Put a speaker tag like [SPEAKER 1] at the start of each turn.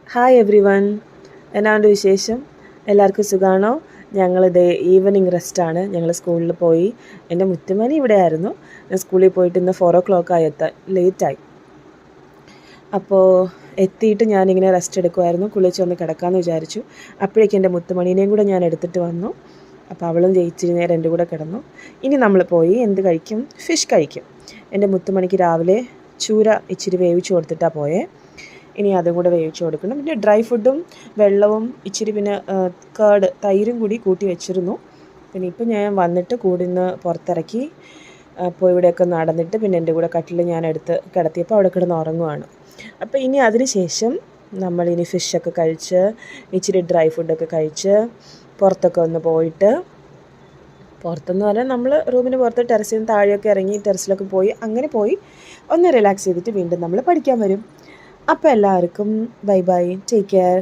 [SPEAKER 1] Hi every one, എന്നാണ്ട് വിശേഷം? എല്ലാവർക്കും സുഖമാണോ? ഞങ്ങളിത് ഈവനിങ് റെസ്റ്റാണ്. ഞങ്ങൾ സ്കൂളിൽ പോയി. എൻ്റെ മുത്തുമണി ഇവിടെ ആയിരുന്നു. ഞാൻ സ്കൂളിൽ പോയിട്ട് ഇന്ന് 4 o'clock ആയി എത്താൻ, ലേറ്റായി. അപ്പോൾ എത്തിയിട്ട് ഞാനിങ്ങനെ റെസ്റ്റ് എടുക്കുമായിരുന്നു. കുളിച്ചൊന്ന് കിടക്കാമെന്ന് വിചാരിച്ചു. അപ്പോഴേക്കും എൻ്റെ മുത്തുമണീനെയും കൂടെ ഞാൻ എടുത്തിട്ട് വന്നു. അപ്പോൾ അവളും ഇച്ചിരി നേരം എൻ്റെ കൂടെ കിടന്നു. ഇനി നമ്മൾ പോയി എന്ത് കഴിക്കും? ഫിഷ് കഴിക്കും. എൻ്റെ മുത്തുമണിക്ക് രാവിലെ ചൂര ഇച്ചിരി വേവിച്ച് കൊടുത്തിട്ടാണ് പോയേ. ഇനി അതും കൂടെ വേവിച്ച് കൊടുക്കണം. പിന്നെ ഡ്രൈ ഫുഡും വെള്ളവും ഇച്ചിരി പിന്നെ തൈരും കൂടി കൂട്ടി വെച്ചിരുന്നു. പിന്നെ ഇപ്പം ഞാൻ വന്നിട്ട് കൂടിന്ന് പുറത്തിറക്കി. അപ്പോൾ ഇവിടെയൊക്കെ നടന്നിട്ട് പിന്നെ എൻ്റെ കൂടെ കട്ടിൽ ഞാൻ എടുത്ത് കിടത്തിയപ്പോൾ അവിടെ കിടന്ന് ഉറങ്ങുവാണ്. അപ്പോൾ ഇനി അതിന് ശേഷം നമ്മളിനി ഫിഷൊക്കെ കഴിച്ച് ഇച്ചിരി ഡ്രൈ ഫുഡൊക്കെ കഴിച്ച് പുറത്തൊക്കെ ഒന്ന് പോയിട്ട്, പുറത്തെന്ന് പറഞ്ഞാൽ നമ്മൾ റൂമിന് പുറത്ത് ടെറസിൽ നിന്ന് താഴെയൊക്കെ ഇറങ്ങി ടെറസിലൊക്കെ പോയി അങ്ങനെ പോയി ഒന്ന് റിലാക്സ് ചെയ്തിട്ട് വീണ്ടും നമ്മൾ പഠിക്കാൻ വരും. അപ്പോൾ എല്ലാവർക്കും ബൈ ബൈ, ടേക്ക് കെയർ.